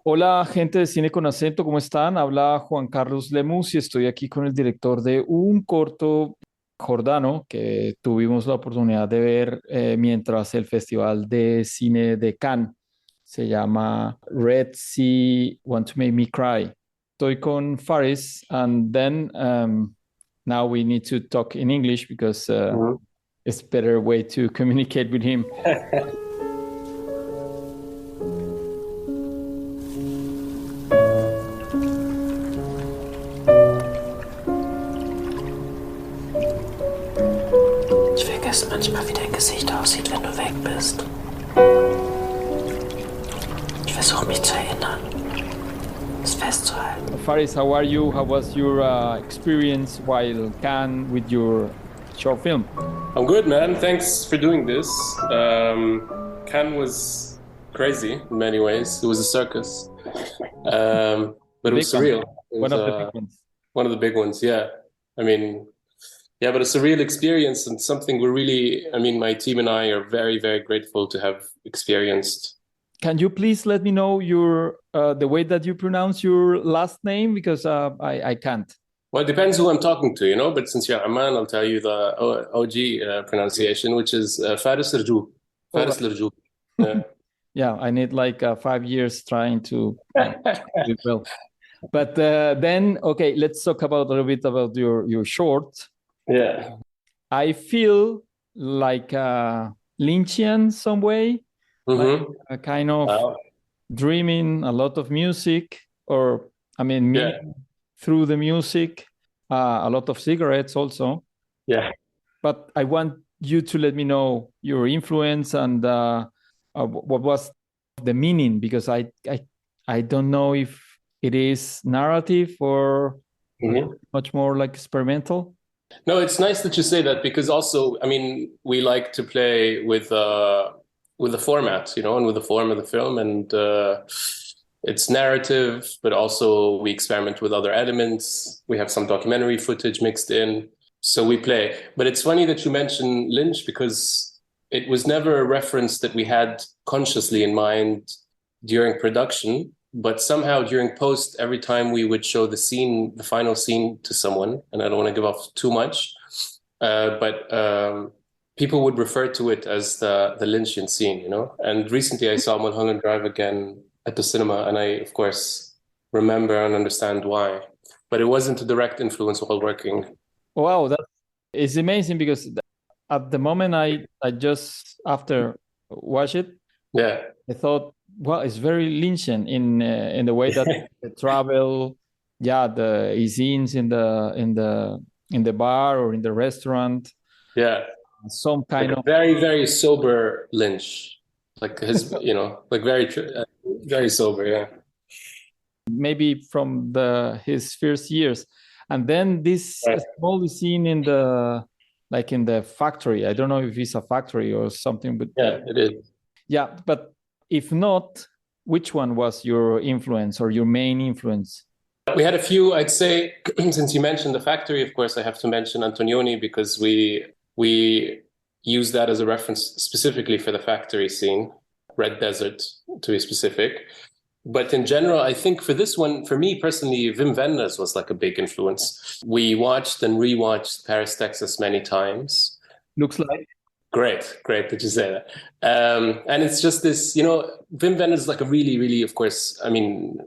Hola, gente de Cine con Acento, ¿cómo están? Habla Juan Carlos Lemus y estoy aquí con el director de un corto jordano que tuvimos la oportunidad de ver mientras el Festival de Cine de Cannes. Se llama Red Sea Want to Make Me Cry. Estoy con Faris and then now we need to talk in English because Mhm. it's a better way to communicate with him. Ich vergesse manchmal, wie dein Gesicht aussieht, wenn du weg bist. Ich versuche mich zu erinnern, es festzuhalten. Faris, how are you? How was your experience while Cannes with your short film? I'm good, man. Thanks for doing this. Cannes was crazy in many ways. It was a circus, The but it big was one, surreal. It one was of the big ones. one of the big ones. Yeah, I mean, yeah, but a surreal experience and something we're really. I mean, my team and I are very, very grateful to have experienced. Can you please let me know your the way that you pronounce your last name because I can't. Well, it depends who I'm talking to, you know. But since you're Amman, I'll tell you the OG pronunciation, which is Faris AlJoor. All Faris right. AlJoor. Yeah. Yeah, I need like 5 years trying to do it well. But then, okay, let's talk about a little bit about your short. Yeah. I feel like Lynchian some way, like Mm-hmm. a kind of Wow. dreaming a lot of music, or I mean, Yeah. meaning through the music, a lot of cigarettes also. Yeah. But I want you to let me know your influence and what was the meaning, because I don't know if it is narrative or Mhm. much more like experimental. No, it's nice that you say that because also, I mean, we like to play with the format, you know, and with the form of the film, and it's narrative, but also we experiment with other elements. We have some documentary footage mixed in, so we play. But it's funny that you mentioned Lynch because it was never a reference that we had consciously in mind during production. But somehow during post, every time we would show the scene, the final scene to someone, and I don't want to give off too much, but people would refer to it as the Lynchian scene, you know. And recently, I saw Mulholland Drive again at the cinema, and I, of course, remember and understand why. But it wasn't a direct influence while working. Wow, that is amazing because at the moment I just after watch it, Yeah, I thought, well, it's very Lynchian in the way that the travel, yeah, the scenes in the bar or in the restaurant, yeah, some like kind a of very, very sober Lynch, like his, you know, like very sober. Yeah, maybe from the his first years, and then this right. small scene in the like in the factory. I don't know if it's a factory or something, but Yeah, it is. yeah. But if not, which one was your influence or your main influence? We had a few, I'd say, since you mentioned the factory, of course, I have to mention Antonioni because we use that as a reference specifically for the factory scene, Red Desert to be specific. But in general, I think for this one, for me personally, Wim Wenders was like a big influence. We watched and rewatched Paris, Texas many times. Looks like. Great that you say that. And it's just this, you know, Wim Wenders is like a really, really, of course, I mean,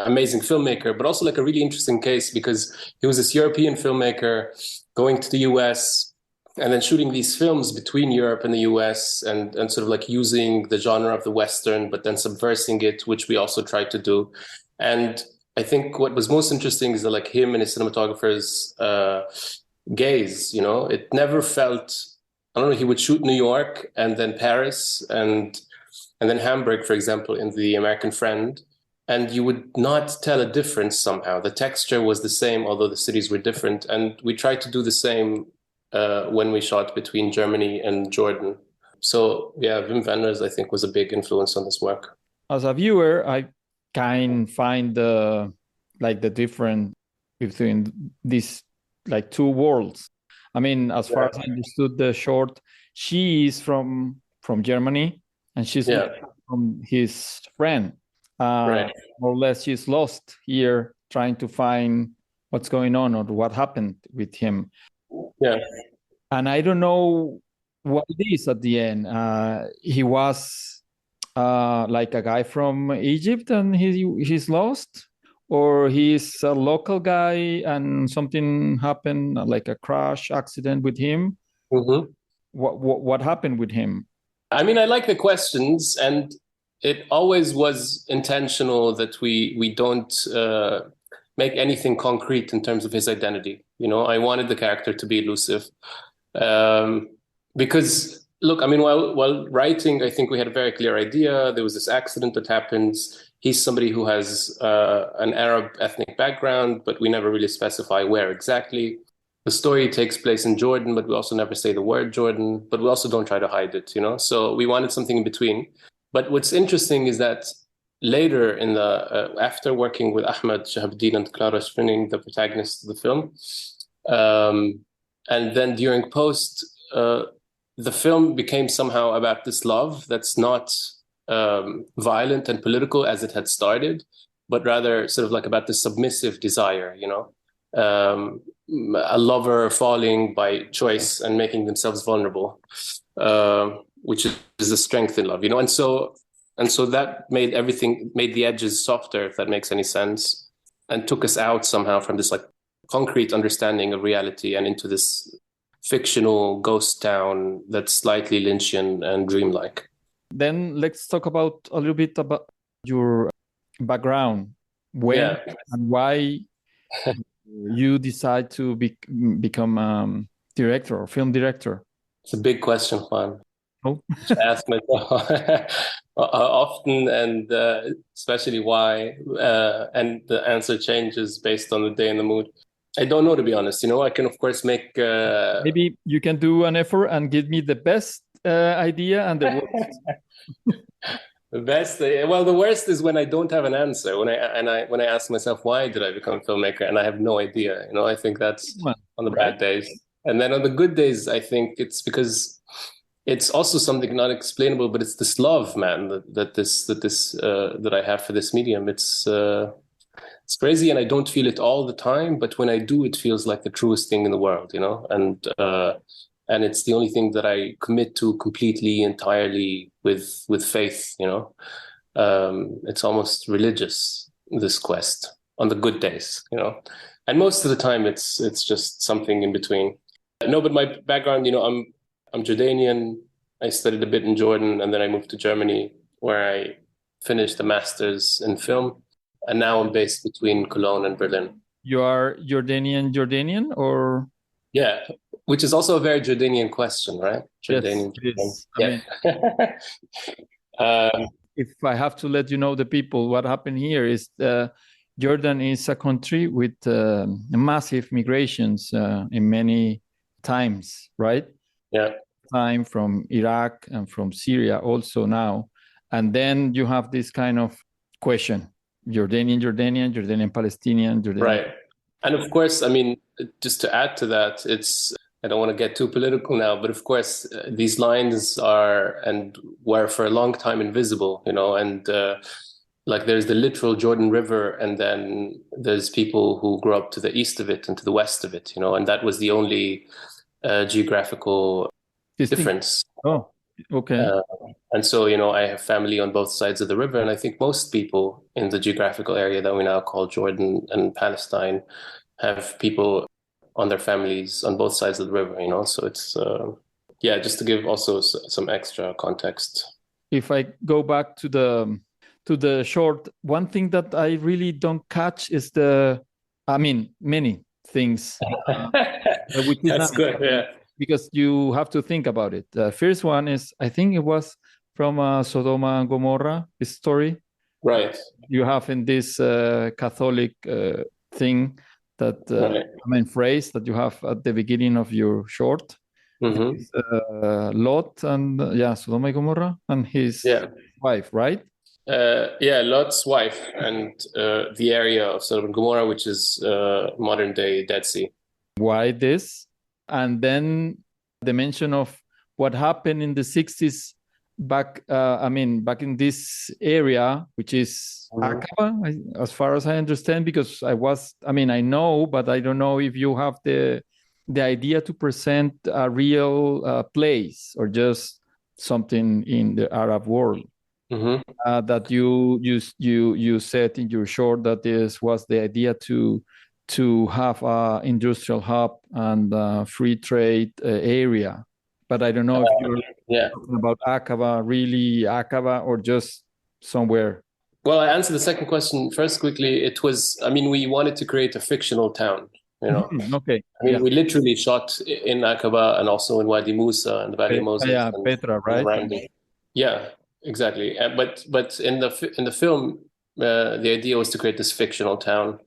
amazing filmmaker, but also like a really interesting case because he was this European filmmaker going to the US and then shooting these films between Europe and the US and sort of like using the genre of the Western, but then subversing it, which we also tried to do. And I think what was most interesting is that like him and his cinematographers, gaze, you know, it never felt I don't know, he would shoot New York and then Paris and then Hamburg, for example, in The American Friend. And you would not tell a difference somehow. The texture was the same, although the cities were different. And we tried to do the same when we shot between Germany and Jordan. So yeah, Wim Wenders, I think, was a big influence on this work. As a viewer, I can find the like the difference between these like two worlds. I mean, as far Yeah, as I understood the short, she is from Germany and she's yeah, looking from his friend. Right. More or less, she's lost here, trying to find what's going on or what happened with him. Yeah. And I don't know what it is at the end. He was like a guy from Egypt and he's lost, or he's a local guy and something happened, like a crash accident with him. Mm-hmm. What happened with him? I mean, I like the questions, and it always was intentional that we don't make anything concrete in terms of his identity. You know, I wanted the character to be elusive, um, because look, I mean, while writing, I think we had a very clear idea. There was this accident that happens. He's somebody who has an Arab ethnic background, but we never really specify where exactly. The story takes place in Jordan, but we also never say the word Jordan, but we also don't try to hide it, you know? So we wanted something in between. But what's interesting is that later in the, after working with Ahmed Shahabdin and Clara Schwenning, the protagonists of the film, and then during post, the film became somehow about this love that's not violent and political as it had started, but rather sort of like about the submissive desire, you know? A lover falling by choice and making themselves vulnerable, which is a strength in love, you know. And so that made the edges softer, if that makes any sense, and took us out somehow from this like concrete understanding of reality and into this fictional ghost town that's slightly Lynchian and dreamlike. Then let's talk about a little bit about your background. When and why you decide to become director or film director? It's a big question, Juan. Oh. I ask myself often, and especially why, and the answer changes based on the day and the mood. I don't know, to be honest. You know, I can of course make. Maybe you can do an effort and give me the best idea and the worst. The best, well, the worst is when I don't have an answer. When I ask myself, why did I become a filmmaker, and I have no idea. You know, I think that's on the bad days, and then on the good days, I think it's because it's also something not explainable, but it's this love, man, that I have for this medium. It's crazy, and I don't feel it all the time, but when I do, it feels like the truest thing in the world, you know, and it's the only thing that I commit to completely, entirely with faith, you know. It's almost religious, this quest, on the good days, you know. And most of the time it's just something in between. No, but my background, you know, I'm Jordanian. I studied a bit in Jordan, and then I moved to Germany, where I finished a master's in film. And now I'm based between Cologne and Berlin. You are Jordanian or? Yeah, which is also a very Jordanian question, right? Jordanian. Yes, it is. Yeah. I mean, if I have to let you know, the people, what happened here is Jordan is a country with massive migrations in many times, right? Yeah. Time from Iraq and from Syria also now. And then you have this kind of question, Jordanian, Palestinian, Jordanian. Right. And of course, I mean, just to add to that, I don't want to get too political now, but of course, these lines are and were for a long time invisible, you know, and like there's the literal Jordan River, and then there's people who grew up to the east of it and to the west of it, you know, and that was the only geographical difference. Oh, okay. And so, you know, I have family on both sides of the river, and I think most people in the geographical area that we now call Jordan and Palestine have people on their families on both sides of the river, you know. So it's, just to give also some extra context. If I go back to the short, one thing that I really don't catch is many things. Which is That's good, yeah. Because you have to think about it. The first one is, I think it was from Sodom and Gomorrah story. Right. You have in this Catholic thing that phrase that you have at the beginning of your short. Mm-hmm. Lot and Sodom and Gomorrah and his wife, right? Lot's wife and the area of Sodom and Gomorrah, which is modern day Dead Sea. Why this? And then the mention of what happened in the 60s back, back in this area, which is Aqaba, as far as I understand, because I know, but I don't know if you have the idea to present a real place or just something in the Arab world. That you said in your short that this was the idea to have a industrial hub and free trade area, but I don't know if you're talking about Aqaba, really Aqaba, or just somewhere. Well, I answered the second question first quickly. It was, we wanted to create a fictional town, Okay. We literally shot in Aqaba and also in Wadi Musa and the Valley of Moses. Yeah, and, Petra, right? Yeah, exactly. But in the film, the idea was to create this fictional town.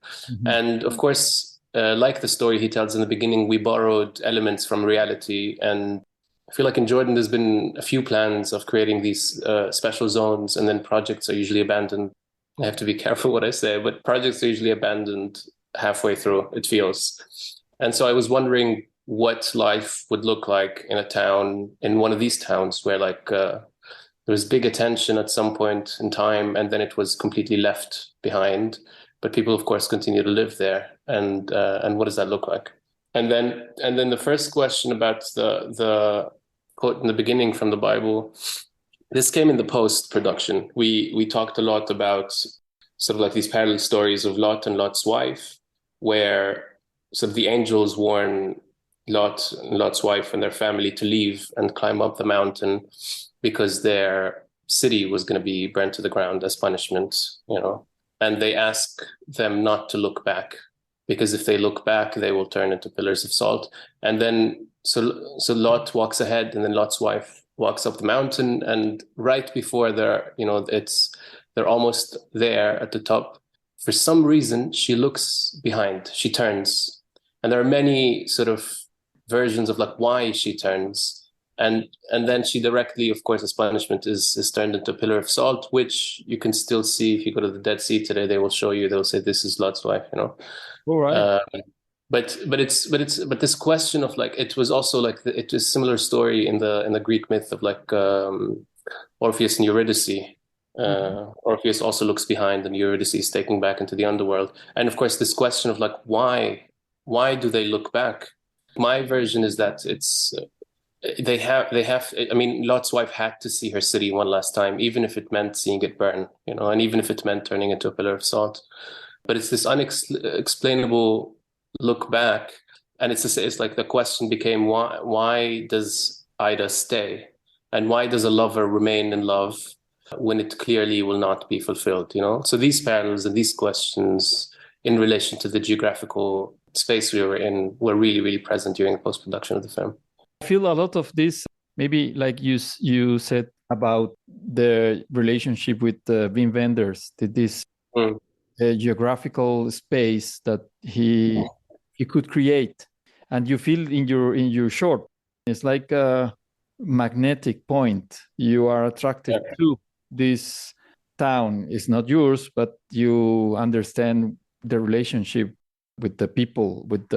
And of course, like the story he tells in the beginning, we borrowed elements from reality. And I feel like in Jordan, there's been a few plans of creating these special zones, and then projects are usually abandoned. I have to be careful what I say, but projects are usually abandoned halfway through, it feels. And so I was wondering what life would look like in a town, in one of these towns where there was big attention at some point in time, and then it was completely left behind. But people, of course, continue to live there. And what does that look like? And then the first question about the quote in the beginning from the Bible, this came in the post-production. We talked a lot about sort of like these parallel stories of Lot and Lot's wife, where sort of the angels warn Lot and Lot's wife and their family to leave and climb up the mountain because their city was going to be burnt to the ground as punishment, and they ask them not to look back, because if they look back, they will turn into pillars of salt. And then so Lot walks ahead, and then Lot's wife walks up the mountain, and right before they're almost there at the top, for some reason she looks behind, she turns, and there are many sort of versions of like why she turns. And then she directly, of course, as punishment, is turned into a pillar of salt, which you can still see if you go to the Dead Sea today. They will show you. They'll say this is Lot's wife. All right. But this question of like, it was also like it was a similar story in the Greek myth of like Orpheus and Eurydice. Orpheus also looks behind, and Eurydice is taken back into the underworld. And of course, this question of like why do they look back? My version is that it's. They have. Lot's wife had to see her city one last time, even if it meant seeing it burn, and even if it meant turning into a pillar of salt. But it's this unexplainable look back, and it's like the question became why does Ida stay, and why does a lover remain in love when it clearly will not be fulfilled? So these parallels and these questions in relation to the geographical space we were in were really, really present during the post-production of the film. I feel a lot of this, maybe like you said about the relationship with Wim Wenders, this geographical space that he could create, and you feel in your short, it's like a magnetic point. You are attracted to this town. It's not yours, but you understand the relationship with the people, with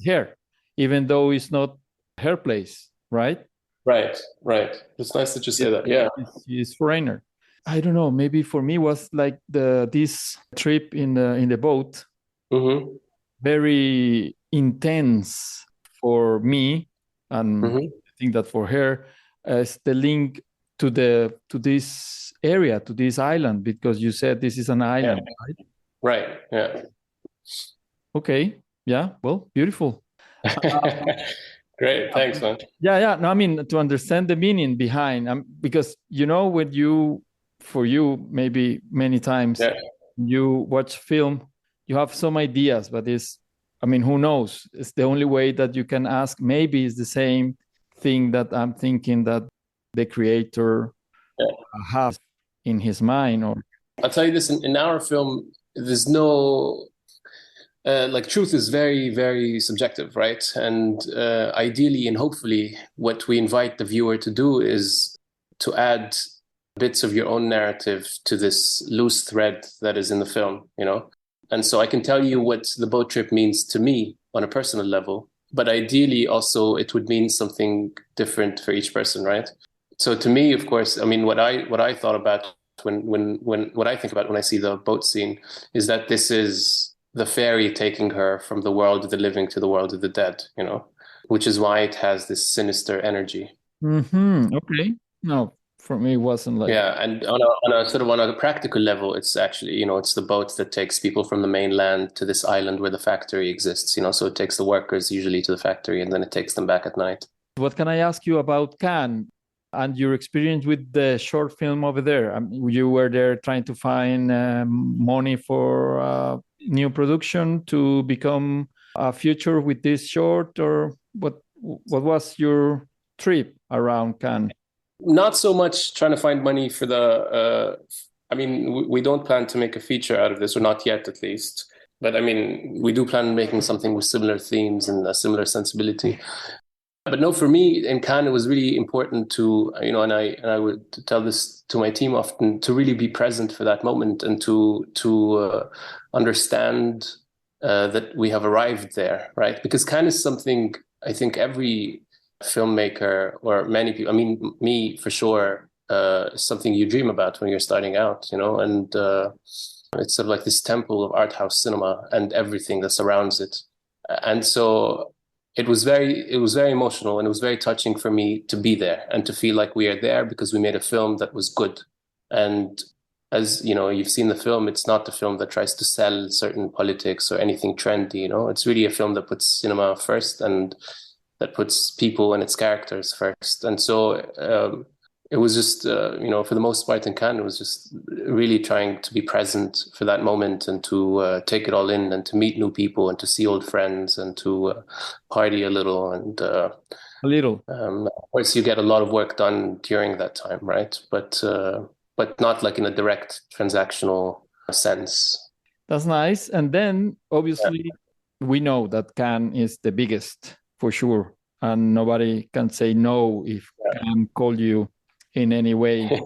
her, even though it's not her place, right? Right. It's nice that you say that. Yeah, she's foreigner. I don't know. Maybe for me was like this trip in the boat, very intense for me, and I think that for her, is the link to this area, to this island, because you said this is an island, right? Right. Yeah. Okay. Yeah. Well, beautiful. Great, thanks, man. Yeah. No, to understand the meaning behind, because for you, maybe many times you watch film, you have some ideas, but who knows? It's the only way that you can ask. Maybe it's the same thing that I'm thinking that the creator has in his mind. Or I'll tell you this: in our film, there's no. Truth is very, very subjective, right? And ideally and hopefully, what we invite the viewer to do is to add bits of your own narrative to this loose thread that is in the film, And so I can tell you what the boat trip means to me on a personal level, but ideally also it would mean something different for each person, right? So to me, of course, I mean, what I thought about when what I think about when I see the boat scene is that this is the fairy taking her from the world of the living to the world of the dead, which is why it has this sinister energy. Okay. No, for me, it wasn't like Yeah, and on a sort of on a practical level, it's actually, it's the boat that takes people from the mainland to this island where the factory exists, so it takes the workers usually to the factory and then it takes them back at night. what can I ask you about Cannes and your experience with the short film over there? You were there trying to find money for new production to become a future with this short, or what was your trip around Cannes? Not so much trying to find money for I mean, we don't plan to make a feature out of this, or not yet at least. But I mean, we do plan on making something with similar themes and a similar sensibility. But no, for me in Cannes, it was really important to, and I would tell this to my team often, to really be present for that moment and to understand that we have arrived there, right? Because Cannes is something I think every filmmaker or many people, I mean, me for sure, is something you dream about when you're starting out, and it's sort of like this temple of art house cinema and everything that surrounds it. And so it was very emotional, and it was very touching for me to be there and to feel like we are there because we made a film that was good. And as you know, you've seen the film, it's not a film that tries to sell certain politics or anything trendy, it's really a film that puts cinema first and that puts people and its characters first. And so it was just, for the most part in Cannes, it was just really trying to be present for that moment and to take it all in and to meet new people and to see old friends and to party a little. And A little. of course, you get a lot of work done during that time, right? But not like in a direct transactional sense. That's nice. And then obviously we know that Cannes is the biggest for sure. And nobody can say no if Cannes called you in any way.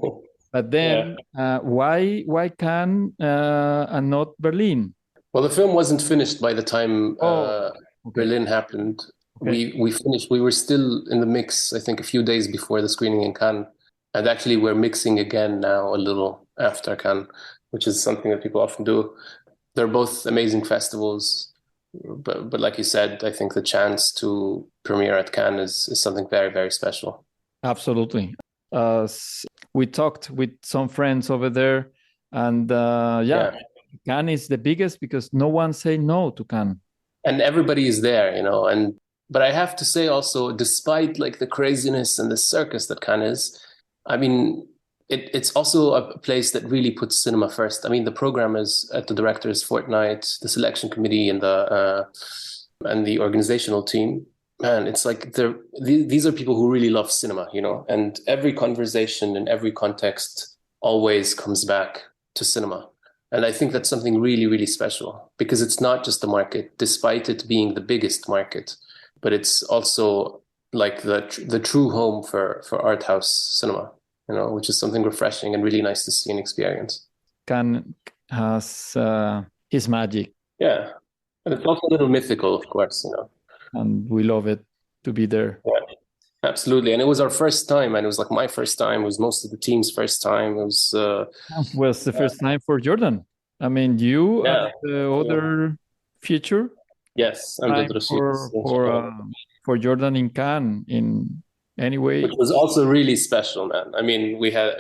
But then why Cannes and not Berlin? Well, the film wasn't finished by the time Okay. Berlin happened. Okay. We finished. We were still in the mix, I think, a few days before the screening in Cannes. And actually, we're mixing again now a little after Cannes, which is something that people often do. They're both amazing festivals. But like you said, I think the chance to premiere at Cannes is something very, very special. Absolutely. We talked with some friends over there, and Cannes is the biggest because no one say no to Cannes. And everybody is there, but I have to say also, despite like the craziness and the circus that Cannes is, I mean, it's also a place that really puts cinema first. I mean, the programmers at the director's fortnight, the selection committee, and the organizational team. Man, it's like these are people who really love cinema, and every conversation in every context always comes back to cinema. And I think that's something really, really special because it's not just the market, despite it being the biggest market, but it's also like the true home for art house cinema, which is something refreshing and really nice to see and experience. Cannes has his magic. Yeah. And it's also a little mythical, of course, And we love it to be there. Yeah, absolutely. And it was our first time, and it was like my first time. It was most of the team's first time. It was the first time for Jordan. I mean, you and the other feature. Yes, I'm for Jordan in Cannes in any way. Which was also really special, man. I mean, we had,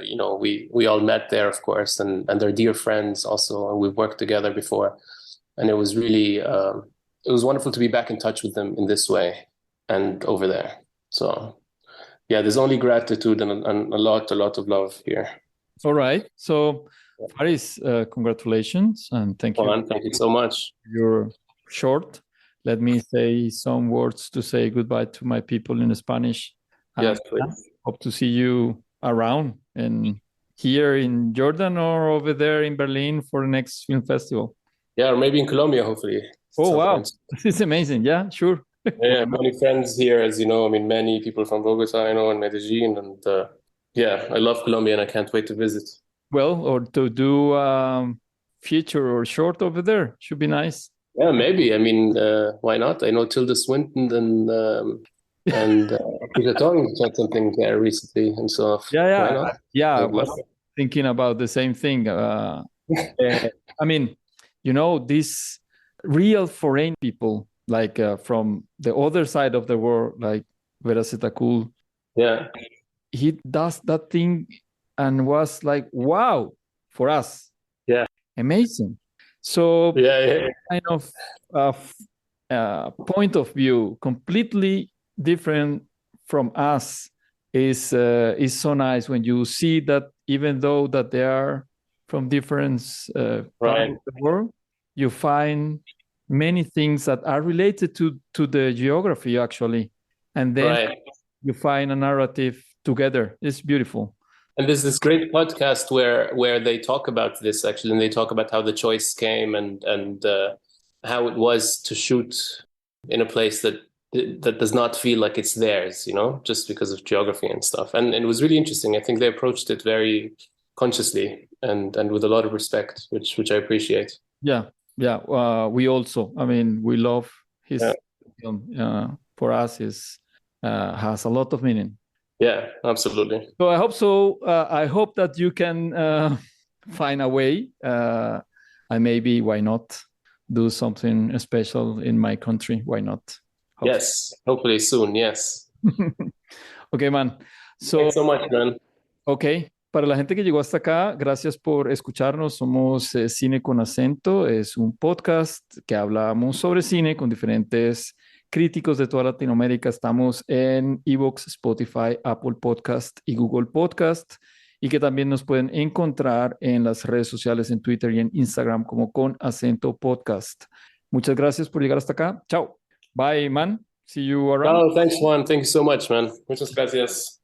we all met there, of course, and they're dear friends also, and we've worked together before. And it was really, it was wonderful to be back in touch with them in this way and over there. So, yeah, there's only gratitude and a lot of love here. All right. So, Faris, congratulations and thank you. Thank you so much. You're short. Let me say some words to say goodbye to my people in Spanish. Yes, please. Hope to see you around and here in Jordan or over there in Berlin for the next film festival. Yeah, or maybe in Colombia, hopefully. Oh, wow. This is amazing. Yeah, sure. Yeah, many friends here, as you know. I mean, many people from Bogota, and Medellin. And I love Colombia and I can't wait to visit. Well, or to do feature or short over there. Should be nice. Yeah, maybe. I mean, why not? I know Tilda Swinton and And Peter Tong said something there recently, and so why not? I Maybe. was thinking about the same thing. I mean, these real foreign people, like from the other side of the world, like Vera Cool, Yeah, he does that thing and was like, wow, for us. Yeah. Amazing. So yeah. kind of point of view, completely different from us, is so nice when you see that even though that they are from different parts Right. of the world, you find many things that are related to the geography actually, and then Right. you find a narrative together. It's beautiful. And there's this great podcast where they talk about this actually, and they talk about how the choice came and how it was to shoot in a place that does not feel like it's theirs, just because of geography and stuff. And it was really interesting. I think they approached it very consciously and with a lot of respect, which I appreciate. Yeah. We also, I mean, we love his film. For us, is has a lot of meaning. Yeah, absolutely. So I hope so. I hope that you can find a way. And maybe why not do something special in my country? Why not? Yes, hopefully soon. Yes. Okay, man. So, thanks so much, man. Ok, para la gente que llegó hasta acá, gracias por escucharnos. Somos Cine con Acento. Es un podcast que hablamos sobre cine con diferentes críticos de toda Latinoamérica. Estamos en iVoox, Spotify, Apple Podcast y Google Podcast. Y que también nos pueden encontrar en las redes sociales, en Twitter y en Instagram como Con Acento Podcast. Muchas gracias por llegar hasta acá. Chao. Bye, man. See you around. Oh, thanks, Juan. Thank you so much, man. Muchas gracias.